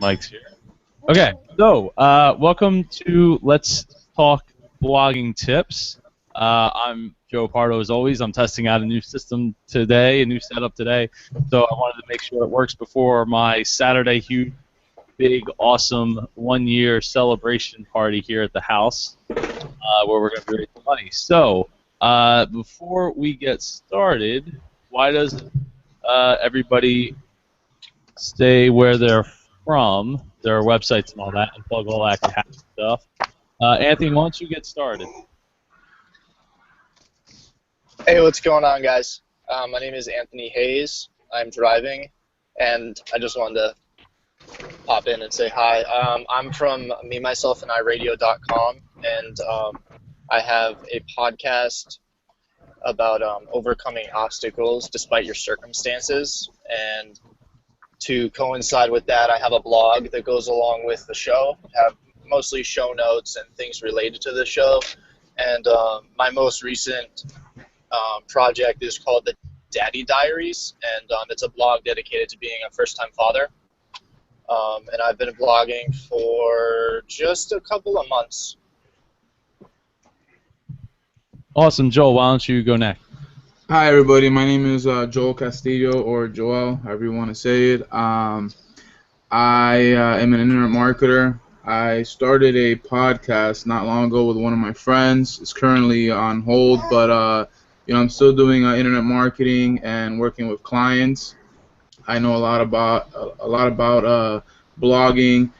Mike's here. Okay, so welcome to Let's Talk Blogging Tips. I'm Joe Pardo, as always. I'm testing out a new system today, a new setup today. So I wanted to make sure it works before my Saturday huge, big, awesome 1-year celebration party here at the house, where we're going to be raising money. So before we get started, why doesn't everybody stay where they're from, their websites and all that, and plug all that cat stuff? Anthony, why don't you get started? Hey, what's going on, guys? My name is Anthony Hayes. I'm driving, and I just wanted to pop in and say hi. I'm from MeMyselfAndIRadio.com, and I have a podcast about overcoming obstacles despite your circumstances. And to coincide with that, I have a blog that goes along with the show. I have mostly show notes and things related to the show. And my most recent project is called the Daddy Diaries, and it's a blog dedicated to being a first-time father. And I've been blogging for just a couple of months. Awesome. Joel, why don't you go next? Hi, everybody. My name is Joel Castillo, or Joel, however you want to say it. I am an internet marketer. I started a podcast not long ago with one of my friends. It's currently on hold, but I'm still doing internet marketing and working with clients. I know a lot about blogging.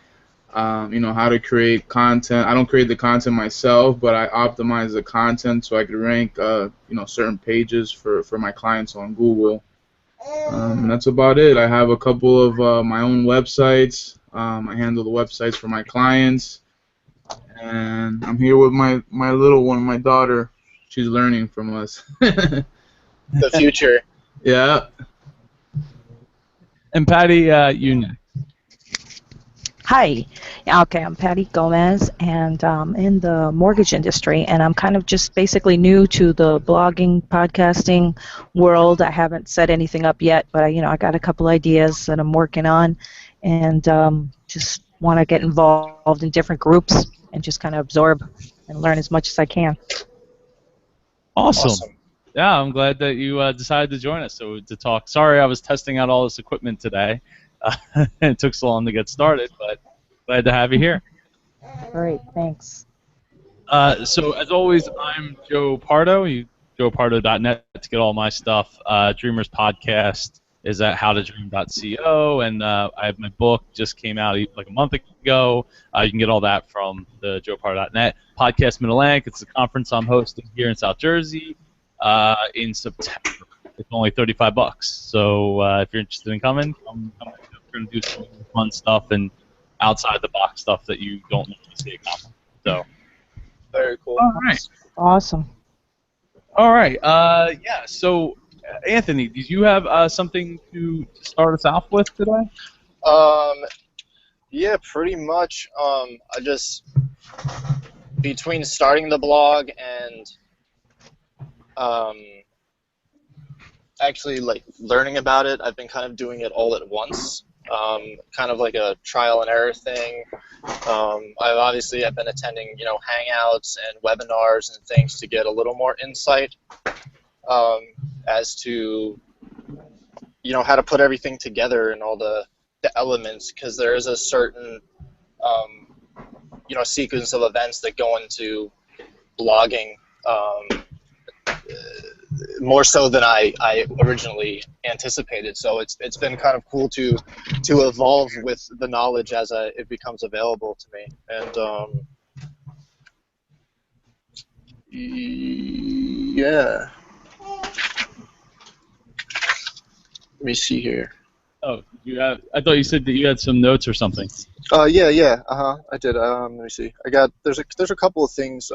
How to create content. I don't create the content myself, but I optimize the content so I can rank, certain pages for my clients on Google. And that's about it. I have a couple of my own websites. I handle the websites for my clients, and I'm here with my little one, my daughter. She's learning from us. The future. Yeah. And Patty, you next. Hi. Okay, I'm Patty Gomez, and in the mortgage industry, and I'm kind of just basically new to the blogging, podcasting world. I haven't set anything up yet, but I got a couple ideas that I'm working on, and just want to get involved in different groups and just kind of absorb and learn as much as I can. Awesome. Yeah, I'm glad that you decided to join us to talk. Sorry, I was testing out all this equipment today. It took so long to get started, but glad to have you here. Great, thanks. So as always, I'm Joe Pardo. JoePardo.net to get all my stuff. Dreamers Podcast is at howtodream.co, and I have my book just came out like a month ago. You can get all that from the JoePardo.net. Podcast Mid-Atlantic, it's a conference I'm hosting here in South Jersey in September. It's only $35. So if you're interested in coming, come. We're going to do some fun stuff and outside the box stuff that you don't normally see at conference. So Very cool. All right. Awesome. All right. So Anthony, did you have something to start us off with today? Yeah, pretty much. I just, between starting the blog and actually learning about it, I've been kind of doing it all at once. Kind of like a trial and error thing. I've been attending, hangouts and webinars and things to get a little more insight as to, how to put everything together and all the elements, because there is a certain, sequence of events that go into blogging. More so than I originally anticipated. So it's been kind of cool to evolve with the knowledge as it becomes available to me. And yeah. Let me see here. Oh, I thought you said that you had some notes or something. Yeah. I did. Let me see. There's a couple of things.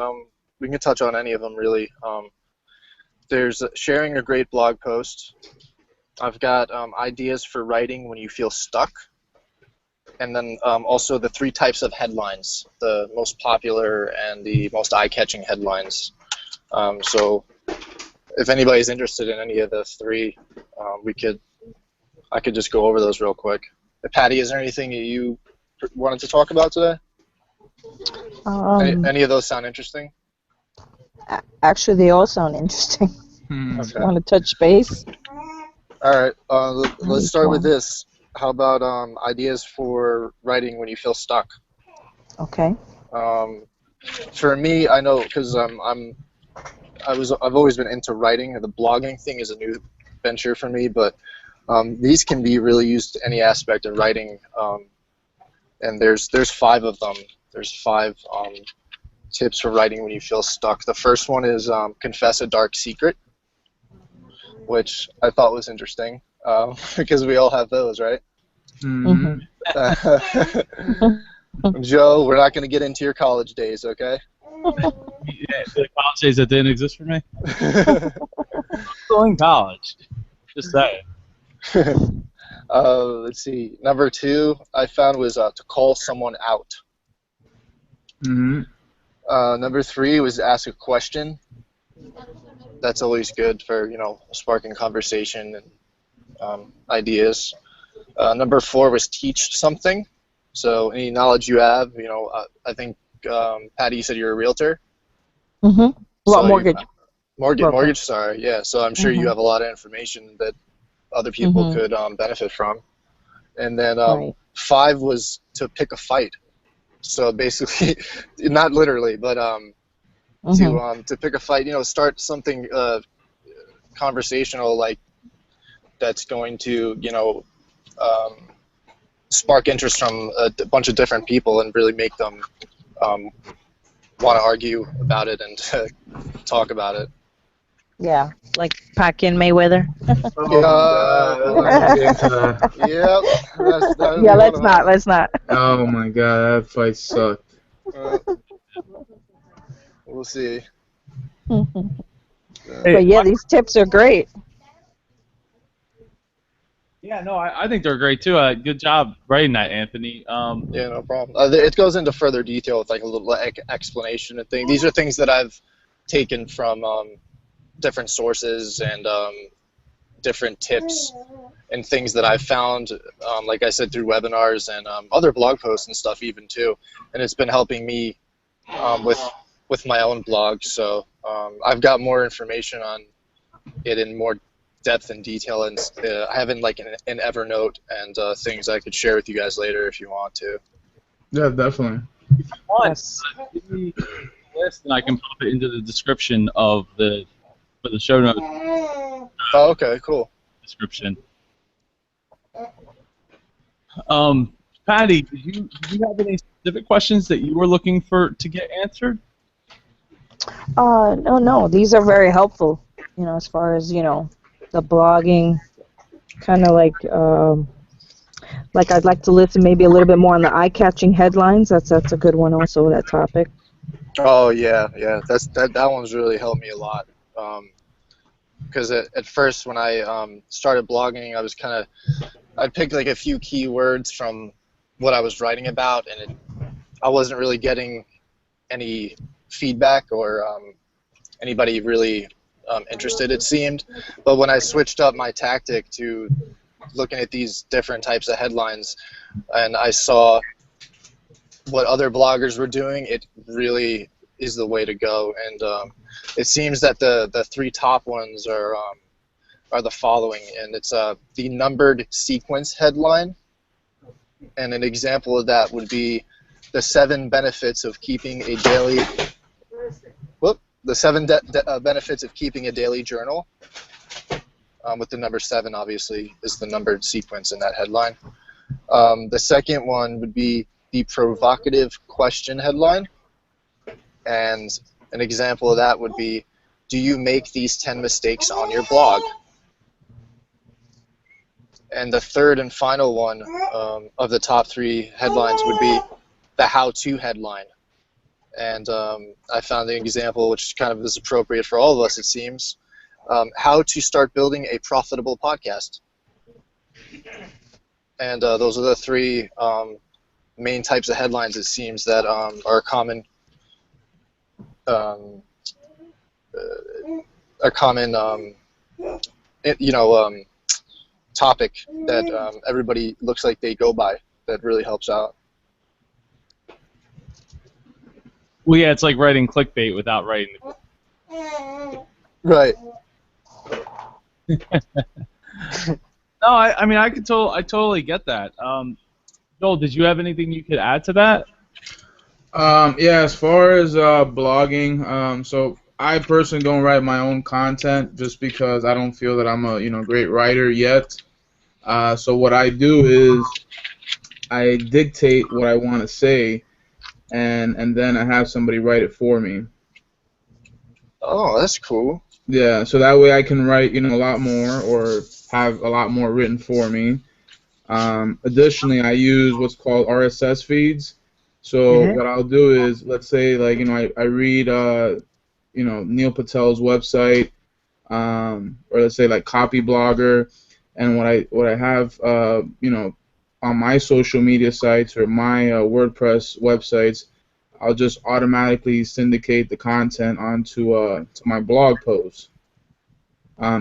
We can touch on any of them really. There's sharing a great blog post. I've got ideas for writing when you feel stuck. And then also the 3 types of headlines, the most popular and the most eye-catching headlines. So if anybody's interested in any of the 3, I could just go over those real quick. Patty, is there anything that you wanted to talk about today? Um, Any of those sound interesting? Actually, they all sound interesting. Okay. Want to touch base? All right. Let's Each start with one. this. How about ideas for writing when you feel stuck? Okay. For me, I know because I've always been into writing. The blogging thing is a new venture for me, but these can be really used to any aspect of writing. And there's 5 of them. There's 5 tips for writing when you feel stuck. The first one is confess a dark secret, which I thought was interesting because we all have those, right? Mm-hmm. Joe, we're not going to get into your college days, okay? Yeah, the college days that didn't exist for me. Still in college. Just saying. Let's see. Number 2 I found was to call someone out. Mm-hmm. Number 3 was ask a question. That's always good for, sparking conversation and ideas. Number 4 was teach something. So any knowledge you have, I think, Patty, you said you're a realtor? Mm-hmm. Well, So mortgage. Mortgage, sorry, yeah. So I'm sure you have a lot of information that other people could benefit from. And then Right. 5 was to pick a fight. So basically, not literally, but to pick a fight, start something conversational, like that's going to, spark interest from a bunch of different people and really make them want to argue about it and talk about it. Yeah, like Pacquiao Mayweather. Yep. Yeah, let's not. Oh my god, that fight sucked. We'll see. But yeah, these tips are great. Yeah, no, I think they're great too. Good job writing that, Anthony. Yeah, no problem. It goes into further detail with like a little explanation and thing. These are things that I've taken from different sources and different tips and things that I've found, like I said, through webinars and other blog posts and stuff even too. And it's been helping me with my own blog. So I've got more information on it in more depth and detail, and I have in like an Evernote and things I could share with you guys later if you want to. Yeah, definitely. Yes. Give me a list and I can pop it into the description for the show notes Oh, okay, cool. description. Patty, did you have any specific questions that you were looking to get answered? No, these are very helpful. As far as the blogging, kind of like I'd like to listen maybe a little bit more on the eye-catching headlines. That's a good one also, that topic. Oh yeah. That one's really helped me a lot. Because at first when I started blogging, I picked like a few keywords from what I was writing about, and I wasn't really getting any feedback or anybody really interested, it seemed. But when I switched up my tactic to looking at these different types of headlines and I saw what other bloggers were doing, it really is the way to go. And it seems that the 3 top ones are the following, and it's the numbered sequence headline, and an example of that would be the 7 benefits of keeping a daily benefits of keeping a daily journal, with the number 7 obviously is the numbered sequence in that headline. The second one would be the provocative question headline, and an example of that would be, do you make these 10 mistakes on your blog? And the third and final one of the top 3 headlines would be the how-to headline. And I found the example, which kind of is appropriate for all of us, it seems, how to start building a profitable podcast. And those are the 3 main types of headlines, it seems, that are common. Topic that everybody looks like they go by, that really helps out. Well, yeah, it's like writing clickbait without writing. Right. No, I mean, I totally get that. Joel, did you have anything you could add to that? Yeah, as far as blogging, so I personally don't write my own content just because I don't feel that I'm a great writer yet. So what I do is I dictate what I want to say, and then I have somebody write it for me. Oh, that's cool. Yeah, so that way I can write a lot more or have a lot more written for me. Additionally, I use what's called RSS feeds. So what I'll do is, let's say, like, I read, Neil Patel's website, or let's say like Copy Blogger, and what I have, on my social media sites or my WordPress websites, I'll just automatically syndicate the content onto to my blog posts.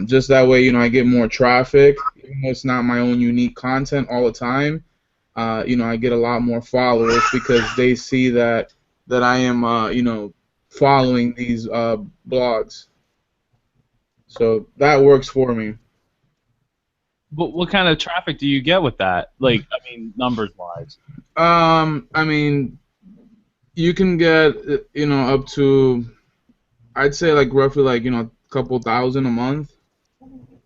Just that way, I get more traffic. Even though it's not my own unique content all the time, I get a lot more followers because they see that I am, following these blogs. So that works for me. But what kind of traffic do you get with that? Like, I mean, numbers-wise. I mean, you can get, up to, I'd say like roughly like, a couple thousand a month,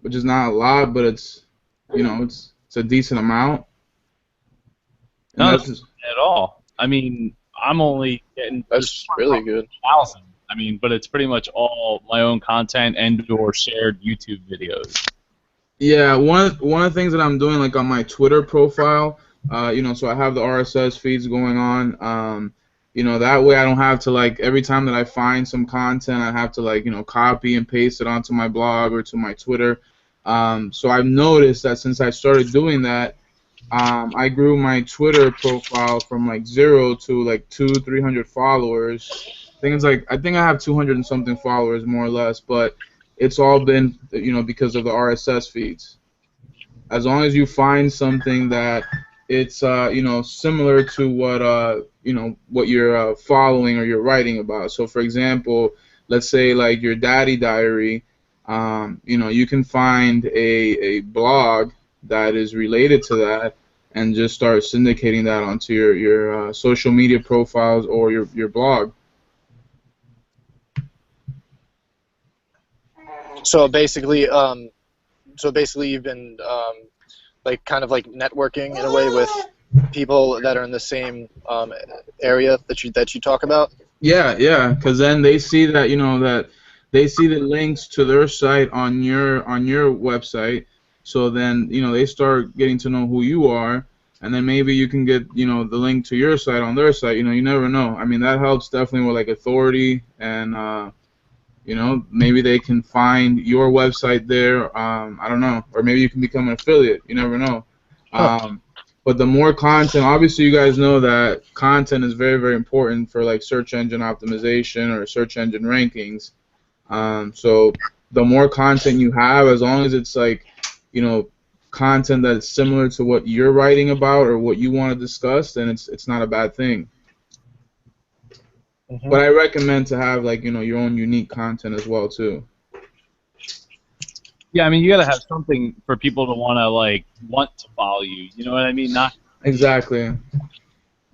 which is not a lot, but it's, it's a decent amount. And No, that's at all. I mean, I'm only getting. That's really good. 1,000. I mean, but it's pretty much all my own content and/or shared YouTube videos. Yeah, one of the things that I'm doing, like on my Twitter profile, so I have the RSS feeds going on. That way I don't have to, like, every time that I find some content, I have to, like, copy and paste it onto my blog or to my Twitter. So I've noticed that since I started doing that, I grew my Twitter profile from like 0 to like 200-300 followers. I think I have 200 and something followers, more or less, but it's all been because of the RSS feeds. As long as you find something that it's similar to what you're following or you're writing about. So for example, let's say like your daddy diary, you can find a blog that is related to that and just start syndicating that onto your social media profiles or your blog. So basically, you've been like kind of like networking in a way with people that are in the same area that you talk about. Yeah, because then they see that that they see the links to their site on your website. So then they start getting to know who you are, and then maybe you can get the link to your site on their site. You never know. I mean, that helps definitely with like authority, and maybe they can find your website there. I don't know, or maybe you can become an affiliate. You never know. But the more content, obviously, you guys know that content is very, very important for like search engine optimization or search engine rankings. So the more content you have, as long as it's like content that's similar to what you're writing about or what you want to discuss, then it's not a bad thing. Mm-hmm. But I recommend to have like your own unique content as well too. Yeah, I mean, you gotta have something for people to want to follow you. You know what I mean? Not exactly.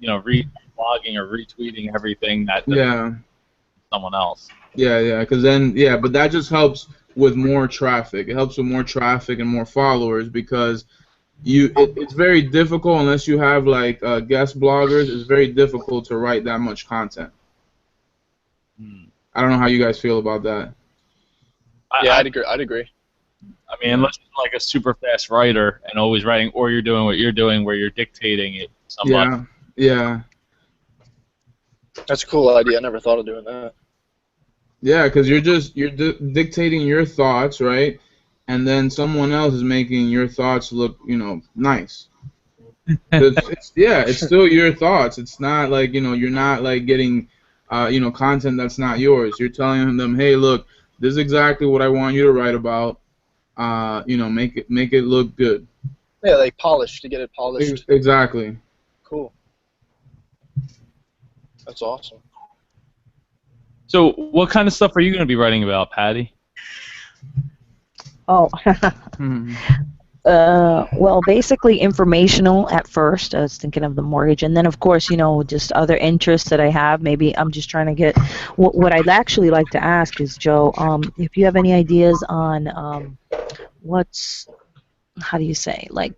Blogging or retweeting everything that someone else. Yeah, because then but that just helps with more traffic. It helps with more traffic and more followers because it's very difficult unless you have like guest bloggers. It's very difficult to write that much content. I don't know how you guys feel about that. Yeah, I'd agree. I mean, unless you're like a super fast writer and always writing, or you're doing what you're doing where you're dictating it. Yeah. That's a cool idea. I never thought of doing that. Yeah, because you're dictating your thoughts, right? And then someone else is making your thoughts look, nice. It's still your thoughts. It's not like you're not like getting, content that's not yours. You're telling them, hey, look, this is exactly what I want you to write about. Make it look good. Yeah, like polished, to get it polished. Exactly. Cool. That's awesome. So, what kind of stuff are you going to be writing about, Patty? Oh. Mhm. Well, basically informational at first. I was thinking of the mortgage, and then of course, just other interests that I have. Maybe I'm just trying to get. What I'd actually like to ask is, Joe, if you have any ideas on what's, how do you say, like,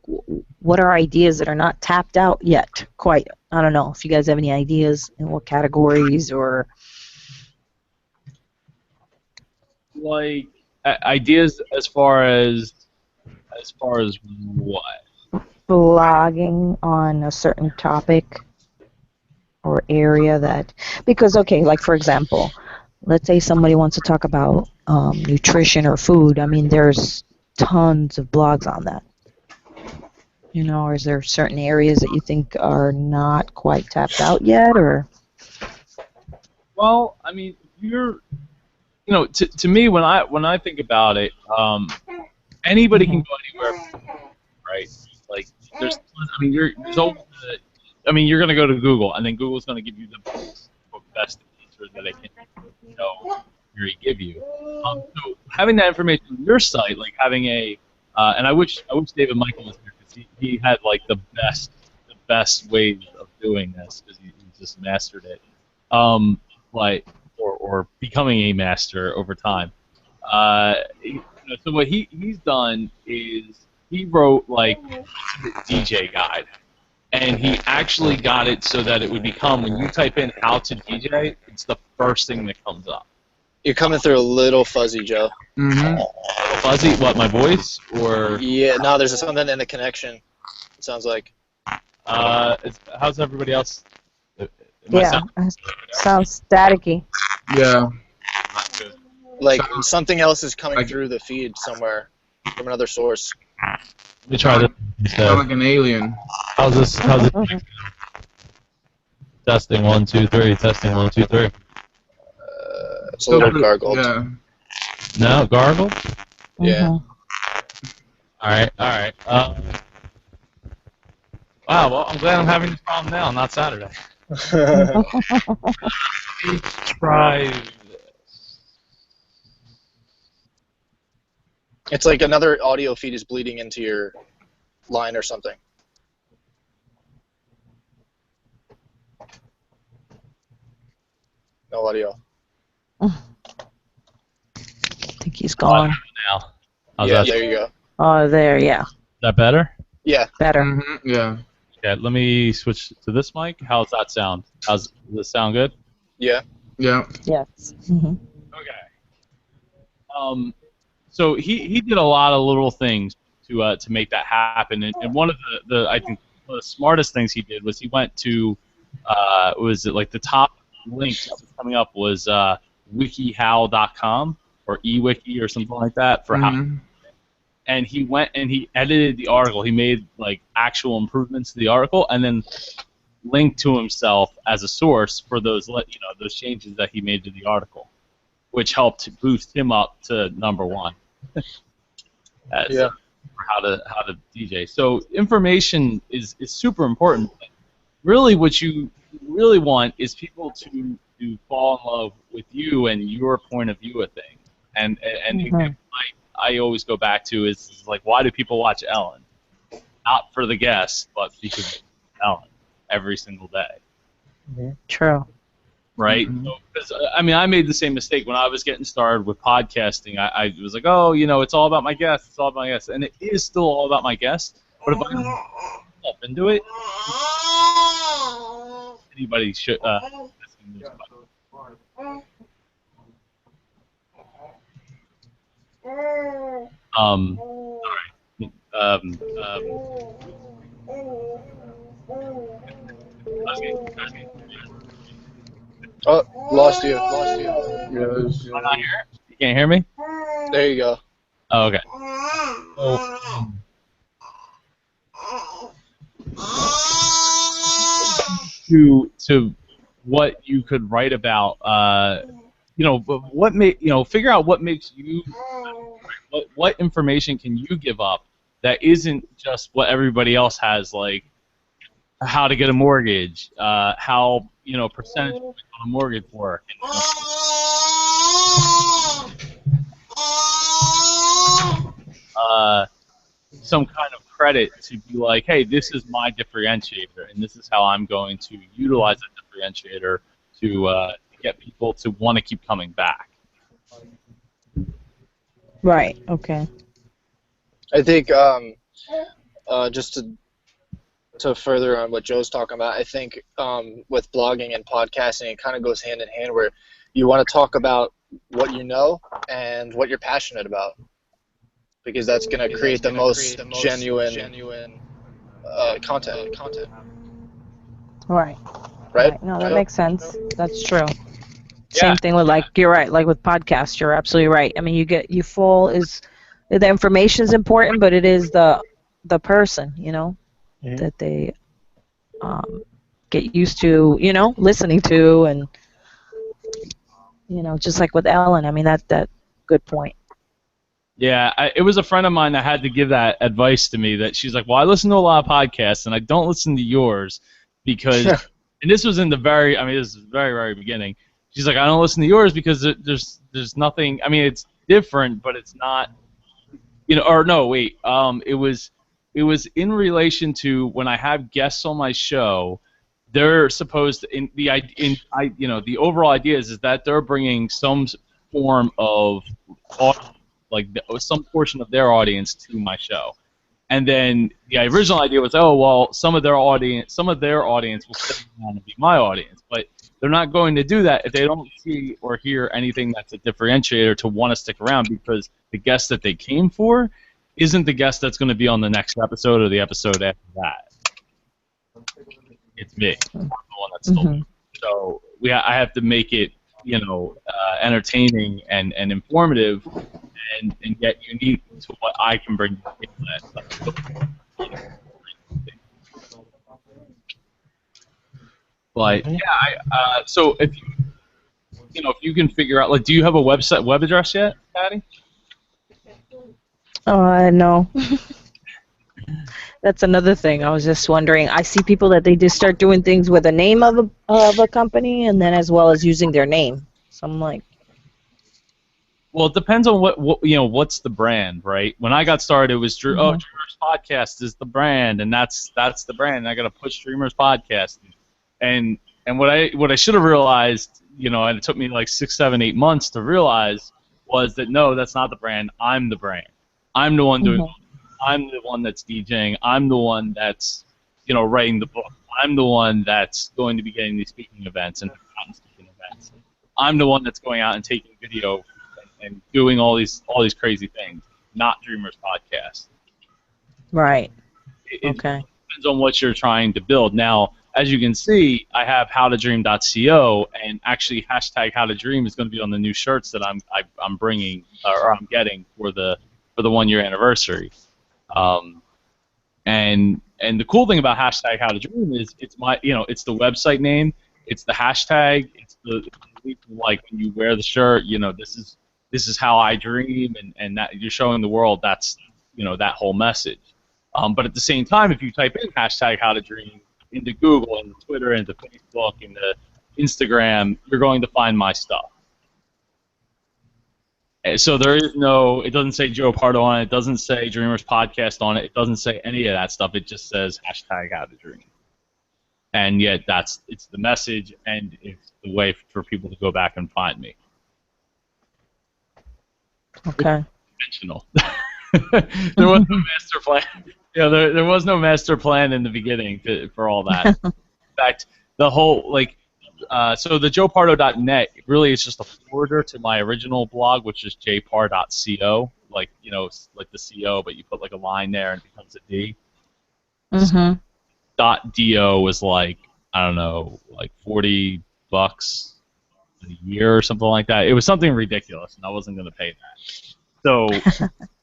what are ideas that are not tapped out yet? Quite. I don't know if you guys have any ideas in what categories or. Like ideas as far as what? Blogging on a certain topic or area that, because okay, like for example, let's say somebody wants to talk about nutrition or food. I mean, there's tons of blogs on that. Or is there certain areas that you think are not quite tapped out yet, or? Well, I mean, to me, when I think about it, anybody can go anywhere, right? Like, there's there's always you're going to go to Google, and then Google's going to give you the best answer that they can, really give you. So having that information on your site, like having and I wish David Michael was here, because he had like the best ways of doing this, because he just mastered it. Or becoming a master over time. So what he's done is he wrote like a DJ guide, and he actually got it so that it would become, when you type in how to DJ, it's the first thing that comes up. You're coming through a little fuzzy, Joe. Mhm. Fuzzy? What, my voice? Or Yeah, no, there's something in the connection. It sounds like. how's everybody else? Yeah, sounds staticky. Yeah. Like something else is coming through the feed somewhere from another source. Let me try this instead. Sound like an alien. How's this? Testing 1 2 3. Testing 1 2 3. It's a little gargled. Yeah. No, gargle. Yeah. All right. Wow. Well, I'm glad I'm having this problem now, not Saturday. Try this. It's like another audio feed is bleeding into your line or something. No audio. I think he's gone. Now. How's Yeah, that? there you go. Oh, there, yeah. Is that better? Yeah. Better. Mhm. Yeah. Okay, let me switch to this mic. How's that sound? Does this sound good? Yeah. Yeah. Yes. Mm-hmm. Okay. So he did a lot of little things to make that happen, and one of the I think one of the smartest things he did was he went to was it like the top link that was coming up was wikihow.com or eWiki or something like that for how. Mhm. And he went and he edited the article. He made like actual improvements to the article, and then linked to himself as a source for those those changes that he made to the article, which helped to boost him up to #1 Yeah. for how to DJ. So information is super important. Really, what you really want is people to fall in love with you and your point of view of things. And I always go back to is like, why do people watch Ellen? Not for the guests, but because of Ellen every single day. True. Right? Mhm. So, 'cause, I made the same mistake when I was getting started with podcasting. I was like, oh, it's all about my guests. It's all about my guests. And it is still all about my guests. But if I up into it, anybody should. Oh, lost you. Yes. Am I not here? You can't hear me? There you go. Oh, okay. To what you could write about, what figure out what makes you, what information can you give up that isn't just what everybody else has, like how to get a mortgage, how percentage on a mortgage work, some kind of credit to be like, hey, this is my differentiator, and this is how I'm going to utilize that differentiator to get people to want to keep coming back. Right. Okay. I think just to further on what Joe's talking about, I think with blogging and podcasting, it kind of goes hand in hand where you want to talk about what you know and what you're passionate about, because that's going to create the most genuine content. Right. Right? No, that Joe? makes sense. That's true. Yeah. Same thing with, like, you're right, like with podcasts, you're absolutely right. I mean, the information's important, but it is the person, that they get used to, listening to, and just like with Ellen. I mean, that good point. Yeah, it was a friend of mine that had to give that advice to me. That she's like, well, I listen to a lot of podcasts, and I don't listen to yours because, and this was in the this is very, very beginning. She's like, I don't listen to yours because there's nothing. I mean, it's different, but it's not, or no, wait. It was in relation to when I have guests on my show. They're supposed to, the overall idea is that they're bringing some form of some portion of their audience to my show, and then the original idea was, oh well, some of their audience will sit down and be my audience, but they're not going to do that if they don't see or hear anything that's a differentiator to want to stick around, because the guest that they came for isn't the guest that's going to be on the next episode or the episode after that. It's me. I'm the one that's still. So I have to make it, entertaining and informative, and yet unique to what I can bring to that. But yeah, so if you can figure out, like, do you have a web address yet, Patty? No. That's another thing. I was just wondering. I see people that they just start doing things with the name of a company, and then as well as using their name. So I'm like, well, it depends on what what's the brand, right? When I got started, it was Dreamers Podcast is the brand, and that's the brand. And I got to push Dreamers Podcast, and what I should have realized, and it took me like 6, 7, 8 months to realize, was that no, that's not the brand. I'm the brand. I'm the one doing. I'm the one that's DJing. I'm the one that's, writing the book. I'm the one that's going to be getting these speaking events and speaking events. I'm the one that's going out and taking video and doing all these crazy things. Not Dreamers Podcast. Right. It okay. depends on what you're trying to build. Now, as you can see, I have howtodream.co, and actually hashtag howtodream is going to be on the new shirts that I'm bringing or I'm getting for the 1 year anniversary. And the cool thing about hashtag howtodream is it's it's the website name, it's the hashtag, it's the like when you wear the shirt, this is how I dream, and that you're showing the world that's that whole message. But at the same time, if you type in hashtag howtodream into Google, into Twitter, into Facebook, into Instagram, you're going to find my stuff. So there is no, it doesn't say Joe Pardo on it, it doesn't say Dreamers Podcast on it, it doesn't say any of that stuff, it just says hashtag howtodream. And yet it's the message, and it's the way for people to go back and find me. Okay. Intentional. There was no master plan. There was no master plan in the beginning for all that. In fact, the whole, so the joepardo.net really is just a forwarder to my original blog, which is jpar.co, like the CO, but you put like a line there and it becomes a D. Mm-hmm. .do was like, I don't know, like $40 a year or something like that. It was something ridiculous, and I wasn't going to pay that. So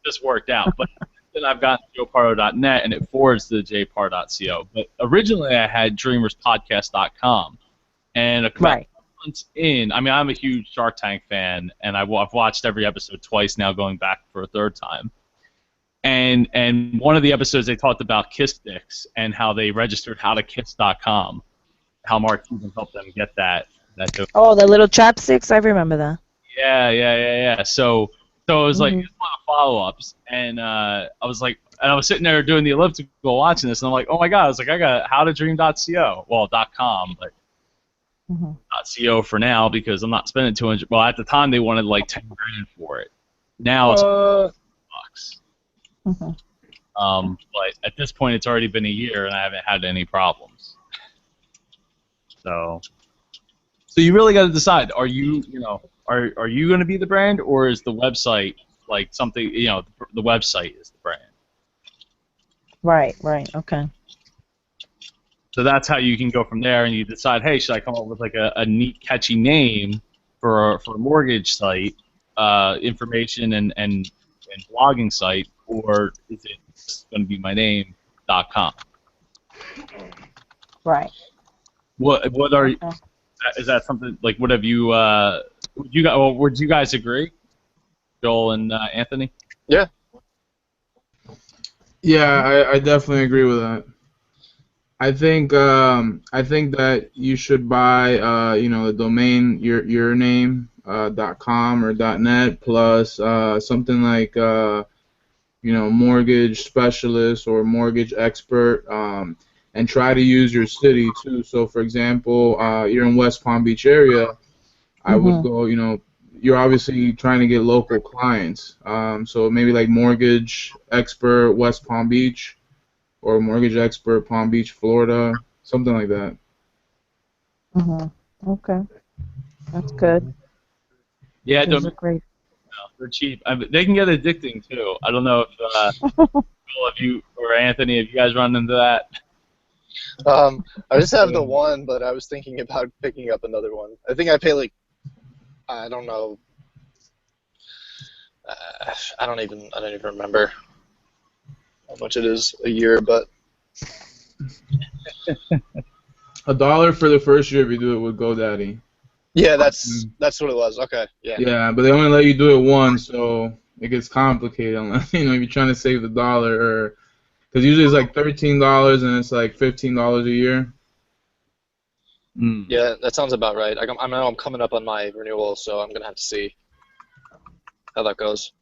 this worked out. But then I've got joepardo.net, and it forwards to jpar.co. But originally I had dreamerspodcast.com. And a couple months in, I'm a huge Shark Tank fan, and I've watched every episode twice now, going back for a third time. And one of the episodes they talked about kiss sticks and how they registered howtokiss.com, how Mark Cuban helped them get that. Oh, the little chopsticks, I remember that. Yeah. So it was like Mhm. it's one of the follow-ups, and I was like, and I was sitting there doing the elliptical watching this, and I'm like, oh my god, I was like, I got howtodream.co, well, .com, but Mhm. .co for now because I'm not spending 200. Well, at the time they wanted like 10 grand for it. Now it's Uh, bucks. Mhm. But at this point, it's already been a year, and I haven't had any problems. So you really got to decide: are you, are you going to be the brand, or is the website like something? The website is the brand. Right. Okay. So that's how you can go from there, and you decide, hey, should I come up with like a neat, catchy name for a mortgage site, information and blogging site, or is it just going to be my name .com? Right. What are Okay. is that something like what have you would you guys agree, Joel and Anthony? yeah. Yeah, I definitely agree with that. I think that you should buy the domain your name .com or .net plus something like mortgage specialist or mortgage expert, and try to use your city too. So for example, you're in West Palm Beach area, I would Mhm. go, you're obviously trying to get local clients. So maybe like mortgage expert West Palm Beach or mortgage expert Palm Beach, Florida, something like that. Mhm. Okay. That's good. Yeah, Those are great. they're cheap. They can get addicting too. I don't know if Joel, if you or Anthony, if you guys run into that. I just have the one, but I was thinking about picking up another one. I think I pay like, I don't know. I don't even remember how much it is a year, but $1 for the first year if you do it with GoDaddy. yeah, that's what it was. Okay, yeah. Yeah, but they only let you do it once, so it gets complicated unless if you're trying to save the dollar, or because usually it's like $13 and it's like $15 a year. Mm. Yeah, that sounds about right. I know I'm coming up on my renewal, so I'm gonna have to see how that goes.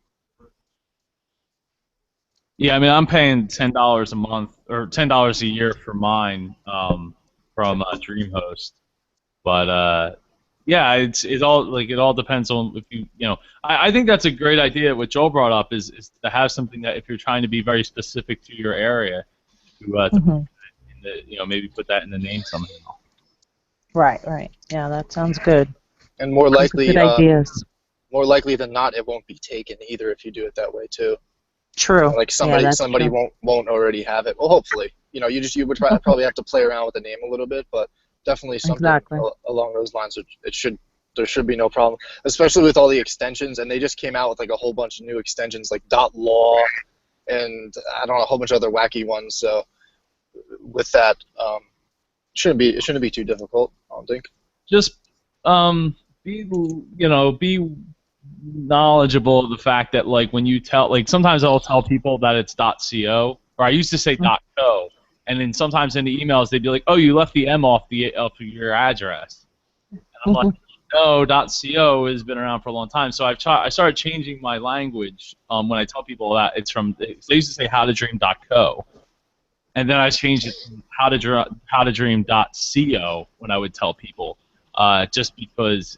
Yeah, I mean, I'm paying $10 a month or $10 a year for mine from DreamHost, but yeah, it all depends on if I think that's a great idea. What Joel brought up is to have something that if you're trying to be very specific to your area, to Mhm. maybe put that in the name somehow. Right. Yeah, that sounds good. And Those are good ideas. more likely than not, it won't be taken either if you do it that way too. True. Like Yeah, that's somebody true. won't already have it. Well, hopefully, you would probably have to play around with the name a little bit, but definitely something Exactly. along those lines. There should be no problem, especially with all the extensions, and they just came out with like a whole bunch of new extensions like .law and I don't know, a whole bunch of other wacky ones. So with that, it shouldn't be too difficult. I don't think. Just be knowledgeable of the fact that like when you tell like sometimes I'll tell people that it's .co or I used to say .co, and then sometimes in the emails they'd be like, oh, you left the M off your address, and I'm like, Mhm. no, .co has been around for a long time. So I started changing my language when I tell people that it's from. They used to say howtodream.co, and then I changed it to howtodream.co when I would tell people, just because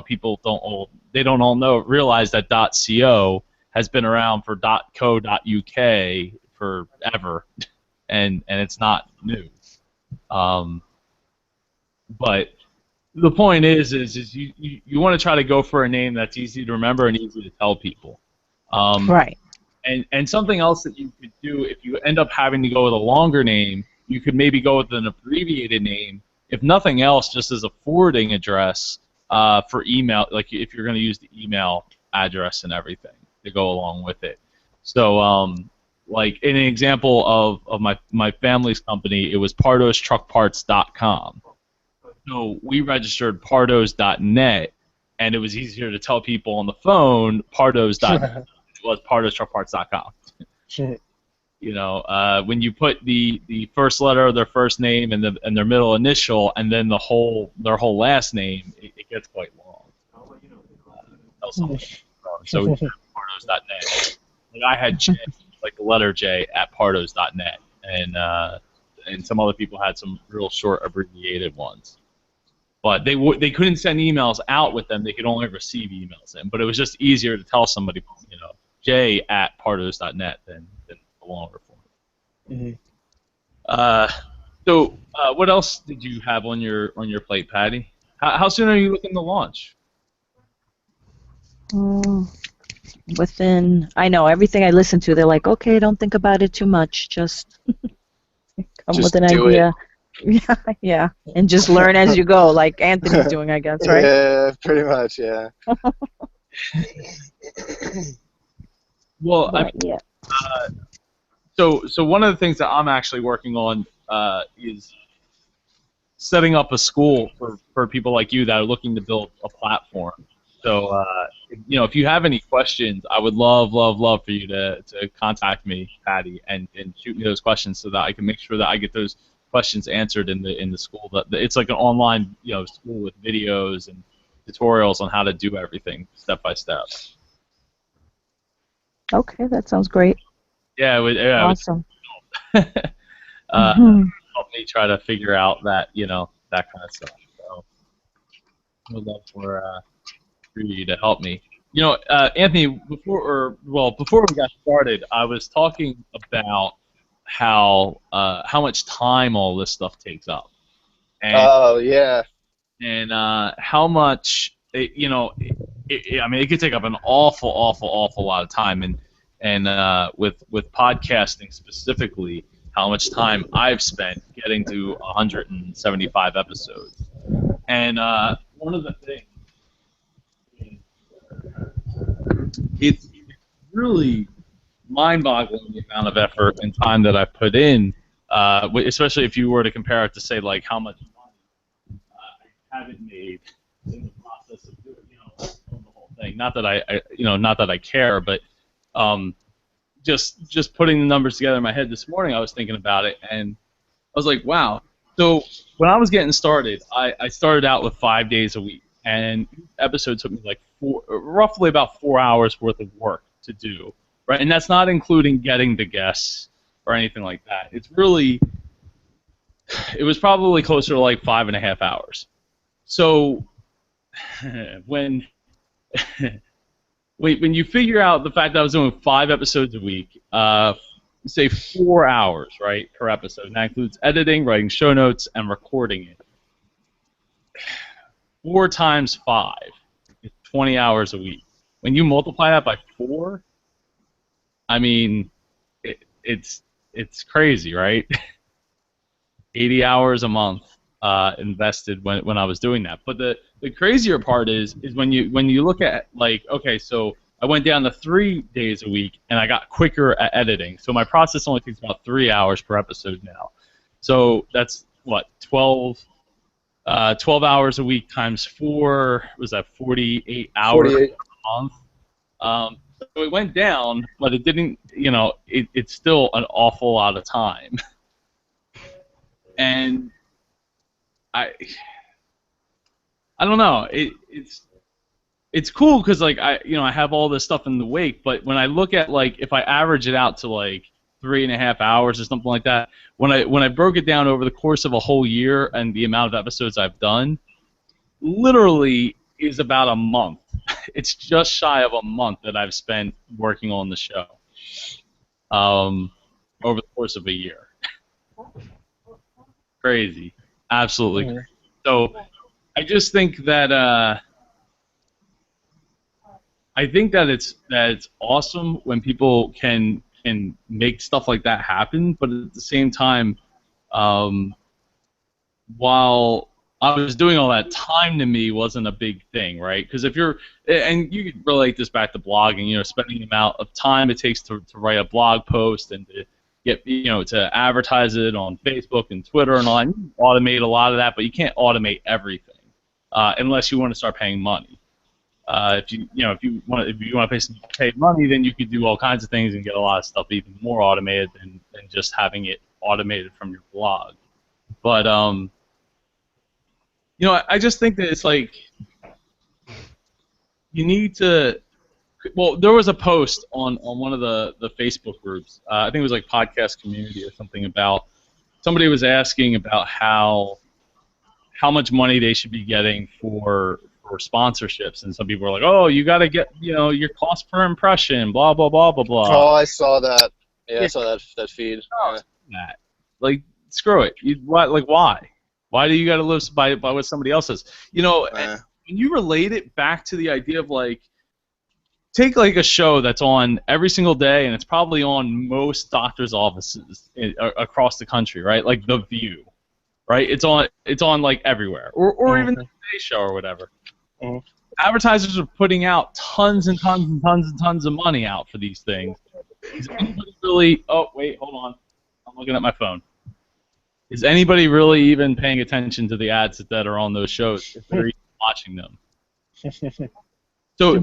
people they don't all realize that .co has been around for .co.uk forever, and it's not new. Um, but the point is you want to try to go for a name that's easy to remember and easy to tell people. Um, Right. and something else that you could do if you end up having to go with a longer name, you could maybe go with an abbreviated name, if nothing else, just as a forwarding address for email, like if you're going to use the email address and everything to go along with it. So, like in an example of my family's company, it was PardosTruckParts.com. So we registered Pardos.net, and it was easier to tell people on the phone Pardos.net was PardosTruckParts.com. When you put the first letter of their first name and their middle initial and then their whole last name, it gets quite long. emails on my phone. So we had pardos.net. Like I had J, like the letter J at pardos.net, and some other people had some real short abbreviated ones. But they couldn't send emails out with them. They could only receive emails in. But it was just easier to tell somebody, J at pardos.net than the longer form. Mm-hmm. So what else did you have on your plate, Patty? How soon are you looking to launch? I know everything I listen to, they're like, okay, don't think about it too much. Just come Just with an do idea. Yeah, yeah, and just learn as you go, like Anthony's doing, I guess, right? Yeah, pretty much, yeah. Well, Yeah. So one of the things that I'm actually working on is setting up a school for people like you that are looking to build a platform. So if you have any questions, I would love for you to contact me, Patty, and shoot me those questions so that I can make sure that I get those questions answered in the school. It's like an online school with videos and tutorials on how to do everything step by step. Okay, that sounds great. Yeah, Awesome. Help me try to figure out that that kind of stuff. So I would love for you to help me. Anthony, before we got started, I was talking about how much time all this stuff takes up. And, Oh yeah. And how much I mean, it could take up an awful lot of time, and with podcasting specifically, how much time I've spent getting to 175 episodes, and one of the things. It's really mind-boggling the amount of effort and time that I put in, especially if you were to compare it to say like how much money I haven't made in the process of doing the whole thing. Not that I care, but just putting the numbers together in my head this morning, I was thinking about it, and I was like, wow. So when I was getting started, I started out with 5 days a week, and each episode took me like roughly about 4 hours worth of work to do, right? And that's not including getting the guests or anything like that. It was probably closer to like 5.5 hours. So when you figure out the fact that I was doing 5 episodes a week, say 4 hours, right, per episode, and that includes editing, writing show notes, and recording it. 4 times 5 is 20 hours a week. When you multiply that by 4, I mean, it's crazy, right? 80 hours a month invested when I was doing that. But the crazier part is when you look at, like, okay, so I went down to 3 days a week, and I got quicker at editing. So my process only takes about 3 hours per episode now. So that's what, 12 hours a week times 4, was that 48 hours 48. a month? So it went down, but it didn't, it's still an awful lot of time. And I don't know, it's cool because like I have all this stuff in the wake, but when I look at, like, if I average it out to like 3.5 hours or something like that, when I broke it down over the course of a whole year and the amount of episodes I've done, literally is about a month. It's just shy of a month that I've spent working on the show over the course of a year. Crazy, absolutely crazy. So I just think that it's awesome when people can make stuff like that happen, but at the same time, while I was doing all that, time to me wasn't a big thing, right? Because if you're, and you could relate this back to blogging, spending the amount of time it takes to write a blog post and to get, to advertise it on Facebook and Twitter and all that. You can automate a lot of that, but you can't automate everything unless you want to start paying money. If you want to pay some paid money, then you could do all kinds of things and get a lot of stuff even more automated than just having it automated from your blog. But I just think that it's like you need to. Well, there was a post on one of the Facebook groups. I think it was like Podcast Community or something about somebody was asking about how much money they should be getting for sponsorships, and some people were like, "Oh, you got to get your cost per impression, blah blah blah blah blah." Oh, I saw that. Yeah, I saw that feed. That like screw it. Why? Why do you got to live by what somebody else says? And when you relate it back to the idea of like. Take like a show that's on every single day, and it's probably on most doctors' offices across the country, right? Like The View, right? It's on like everywhere, or even the Today Show or whatever. Advertisers are putting out tons and tons and tons and tons of money out for these things. Is anybody really? Oh wait, hold on. I'm looking at my phone. Is anybody really even paying attention to the ads that are on those shows if they're even watching them? So.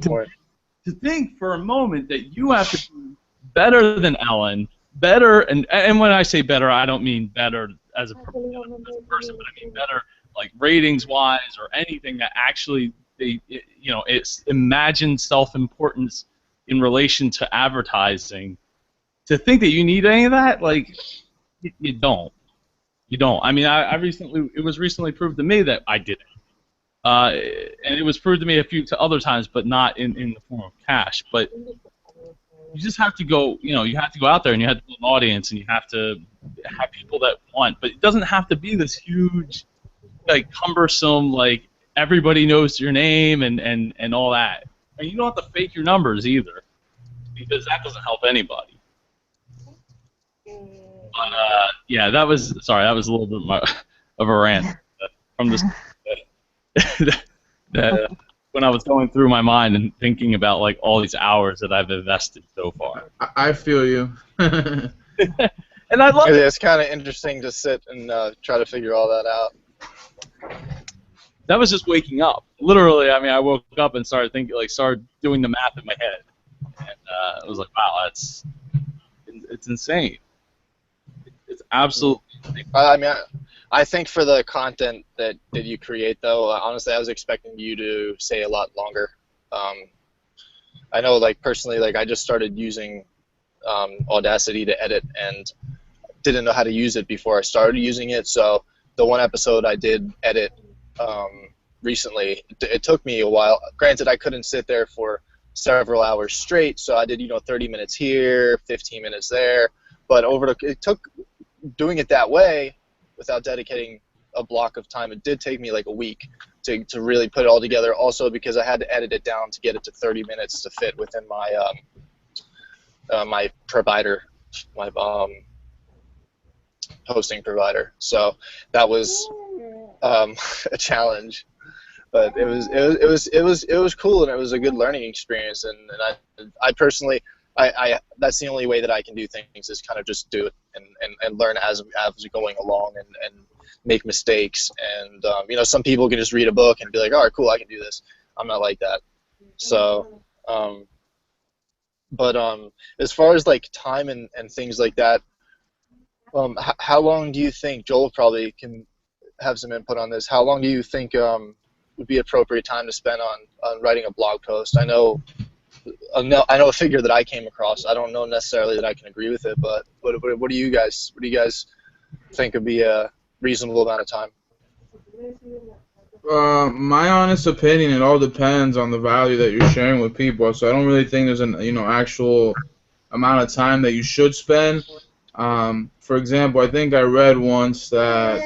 To think for a moment that you have to be better than Ellen, better, and when I say better, I don't mean better as a person, but I mean better like ratings-wise or anything that actually it's imagined self-importance in relation to advertising. To think that you need any of that, like you don't. You don't. I mean, it was recently proved to me that I didn't. And it was proved to me a few other times, but not in the form of cash. But you just have to go, you have to go out there and you have to build an audience and you have to have people that want. But it doesn't have to be this huge, like cumbersome, like everybody knows your name and all that. And you don't have to fake your numbers either, because that doesn't help anybody. But yeah, that was a little bit of a rant from this. When I was going through my mind and thinking about like all these hours that I've invested so far. I feel you. And I love it. It's kind of interesting to sit and try to figure all that out. That was just waking up. Literally, I mean, I woke up and started doing the math in my head, and I was like, wow, it's insane. It's absolutely insane. I mean, I think for the content that you create, though, honestly, I was expecting you to say a lot longer. I know, like, personally, like, I just started using Audacity to edit and didn't know how to use it before I started using it. So the one episode I did edit recently, it took me a while. Granted, I couldn't sit there for several hours straight, so I did, 30 minutes here, 15 minutes there. But it took doing it that way, without dedicating a block of time, it did take me like a week to really put it all together. Also because I had to edit it down to get it to 30 minutes to fit within my my provider, my hosting provider. So that was a challenge, but it was cool, and it was a good learning experience. And I personally. That's the only way that I can do things is kind of just do it and learn as going along and make mistakes. And some people can just read a book and be like, all right, cool, I can do this. I'm not like that. So, but as far as like time and things like that, how long do you think, Joel probably can have some input on this, how long do you think would be appropriate time to spend on writing a blog post? I know a figure that I came across. I don't know necessarily that I can agree with it, but what do you guys think would be a reasonable amount of time? My honest opinion, it all depends on the value that you're sharing with people. So I don't really think there's an actual amount of time that you should spend. For example, I think I read once that